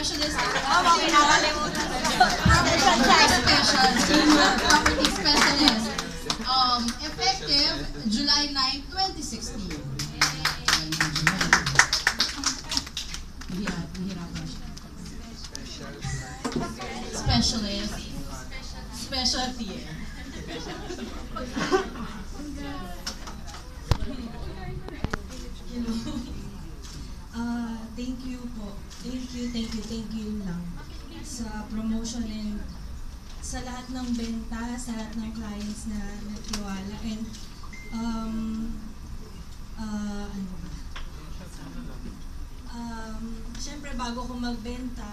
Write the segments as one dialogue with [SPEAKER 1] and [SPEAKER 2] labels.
[SPEAKER 1] specialist property specialist. Effective July 9, 2016. Mahirapan siya. Specialist. Specialty.
[SPEAKER 2] Thank you po. Thank you lang sa promotion and sa lahat ng benta, sa lahat ng clients na nagtiwala. And ano ba? Siyempre bago ko magbenta,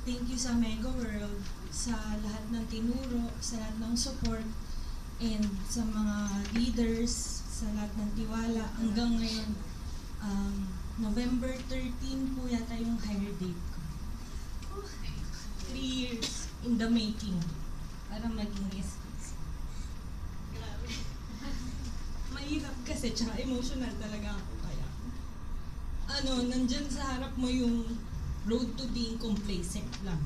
[SPEAKER 2] thank you sa Mega World, sa lahat ng tinuro, sa lahat ng support, and sa mga leaders, sa lahat ng tiwala. Hanggang ngayon, November 13 po yata yung hire date ko. 3 years in the making para maging SPC. Grabe. Mahirap kasi, tsaka emotional talaga ako kaya. Nandyan sa harap mo yung road to being complacent lang.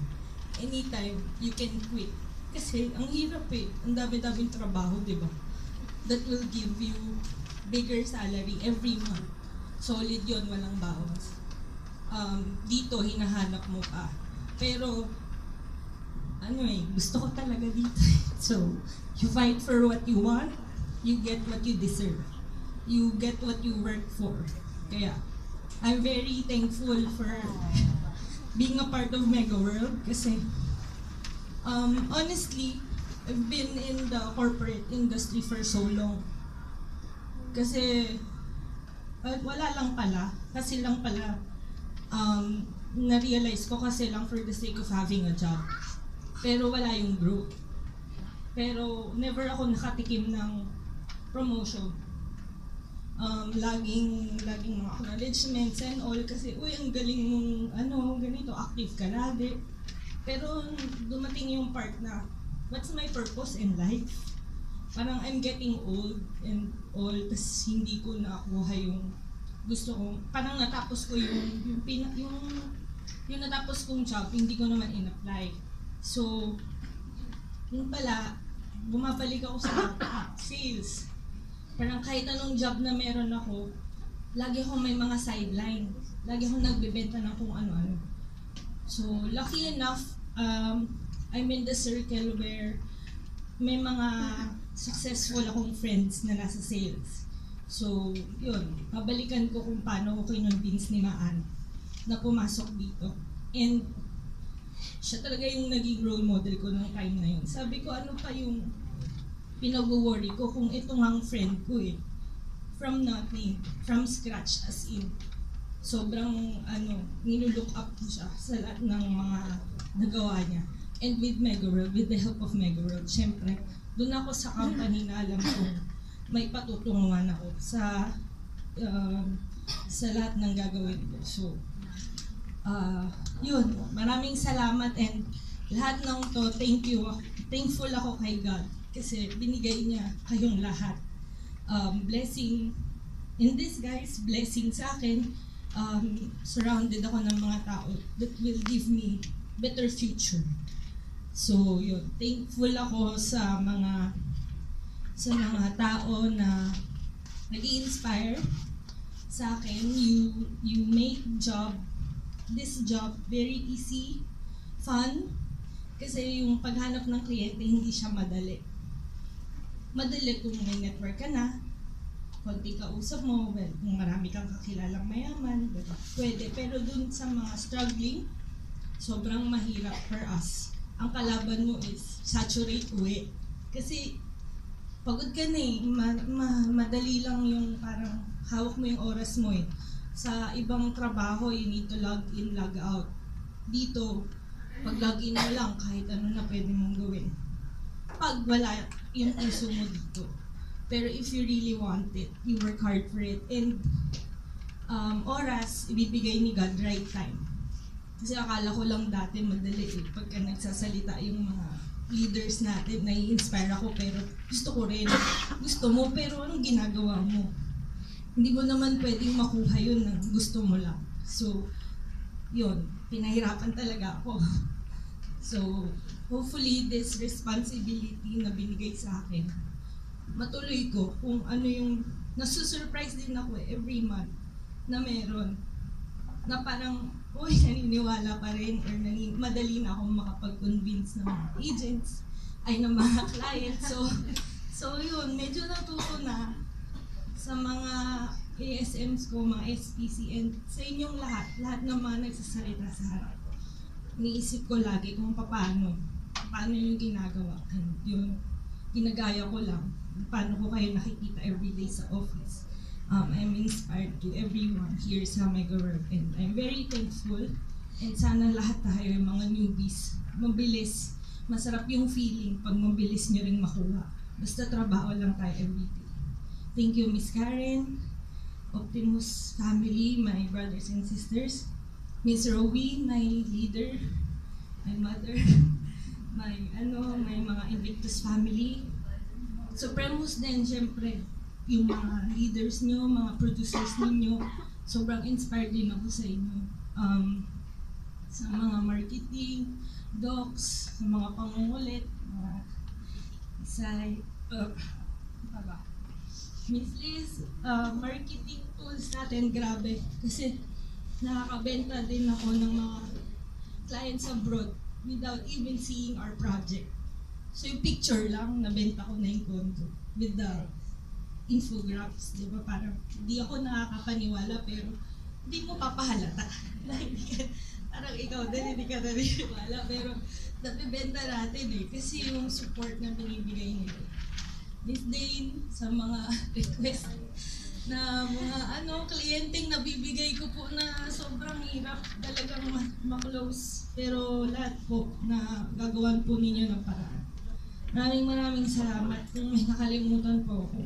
[SPEAKER 2] Anytime, you can quit. Kasi ang hirap eh. Ang dami-daming trabaho, di ba? That will give you bigger salary every month. Solid yon, walang bawas. Dito, hinahanap mo pa. Pero, gusto ko talaga dito. So, you fight for what you want, you get what you deserve. You get what you work for. Kaya, I'm very thankful for being a part of Mega World kasi, honestly, I've been in the corporate industry for so long. Kasi, wala lang pala. Kasi lang pala, na-realize ko kasi lang for the sake of having a job. Pero wala yung growth. Pero never ako nakatikim ng promotion. Laging mga acknowledgements and all kasi, uy, ang galing mong, ganito, active ka lagi. Pero dumating yung part na, what's my purpose in life? Parang I'm getting old and all, tas hindi ko nakuha yung gusto ko. Parang natapos ko yung natapos kong job, hindi ko naman in-apply. So, yun pala, bumabalik ako sa sales. Parang kahit anong job na meron ako, lagi akong may mga sideline. Lagi akong nagbebenta ng kung ano-ano. So, lucky enough, I'm in the circle where may mga successful akong friends na nasa sales. So, yun, pabalikan ko kung paano ko kinonvince ni Maan na pumasok dito. And siya talaga yung naging role model ko nung time na yun. Sabi ko, ano pa yung pinag-worry ko kung ito ngang friend ko eh. From nothing, from scratch as in. Sobrang, nilulook up ko siya sa lahat ng mga nagawa niya. And with Mega World, with the help of Mega World, syempre, doon ako sa company na alam kong may patutunguhan ako sa lahat ng gagawin ko. So, yun, maraming salamat and lahat ng to, thank you. Thankful ako kay God kasi binigay niya kayong lahat. Blessing in this, guys, blessing sa akin. Surrounded ako ng mga tao that will give me better future. So, yun, thankful ako sa mga tao na nag-i-inspire sa akin. You make this job very easy, fun, kasi yung paghanap ng kliyente hindi siya madali. Madali kung may network ka na, konti kausap mo, well, kung marami kang kakilalang mayaman, diba? Pwede, pero dun sa mga struggling, sobrang mahirap for us. Ang kalaban mo is saturate uwi. Kasi pagod ka na eh, madali lang yung parang hawak mo yung oras mo eh. Sa ibang trabaho, you need to log in, log out. Dito, pag log in mo lang, kahit ano na pwede mong gawin. Pag wala yung puso mo dito. Pero if you really want it, you work hard for it. And oras, ibibigay ni God right time. Kasi akala ko lang dati madali eh. Pagka nagsasalita yung mga leaders natin, nai-inspire ako, pero gusto ko rin. Gusto mo, pero anong ginagawa mo? Hindi mo naman pwedeng makuha yun na gusto mo lang. So, yun, pinahirapan talaga ako. So, hopefully this responsibility na binigay sa akin, matuloy ko kung ano yung, nasusurprise din ako every month na meron. Na parang, uy, naniniwala pa rin or madali na akong makapag-convince ng mga agents ay ng mga clients. So yun, medyo natuto na sa mga ASMs ko, mga SPC, and sa inyong lahat ng mga nagsasalita sa harap. Iniisip ko lagi kung paano yung ginagawa. And yun, ginagaya ko lang. Paano ko kayo nakikita everyday sa office. I'm inspired to everyone here sa Mega World, and I'm very thankful. And sana lahat tayo, yung mga newbies, mabilis. Masarap yung feeling pag mabilis nyo rin makuha. Basta trabaho lang tayo everyday. Thank you, Miss Karen, Optimus family, my brothers and sisters, Miss Rowie, my leader, my mother, my mga Invictus family, Supremos din, syempre, yung mga leaders nyo, mga producers ninyo, sobrang inspired din ako sa inyo. Sa mga marketing, docs, sa mga pangungulit, mga isay, Miss Liz, marketing tools natin, grabe. Kasi nakakabenta din ako ng mga clients abroad without even seeing our project. So yung picture lang, nabenta ko na yung condo with the infographics, di ba? Parang hindi ako nakakapaniwala pero hindi mo papahalata. Parang ikaw din, hindi ka naniniwala pero napibenta natin eh kasi yung support na binibigay nila. Miss Dane, sa mga request na mga kliyenteng nabibigay ko po na sobrang hirap talagang ma-close. Pero lahat po na gagawan po ninyo ng paraan. Maraming salamat. Kung may nakalimutan po ako.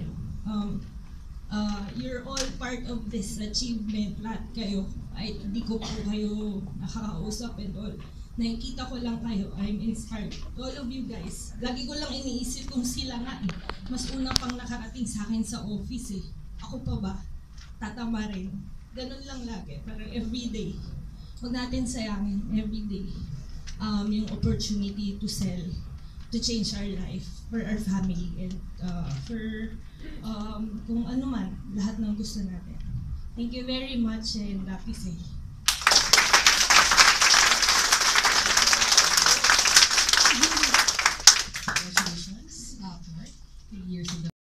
[SPEAKER 2] You're all part of this achievement. Lahat kayo. Ay, hindi ko po kayo nakakausap and all. Nakikita ko lang kayo. I'm inspired. All of you guys. Lagi ko lang iniisip kung sila nga eh. Mas una pang nakarating sa akin sa office eh. Ako pa ba? Tatama rin. Ganun lang lagi. Parang everyday. Huwag natin sayangin everyday. Yung opportunity to sell, to change our life for our family and for kung ano man, lahat ng gusto natin. Thank you very much and happy say.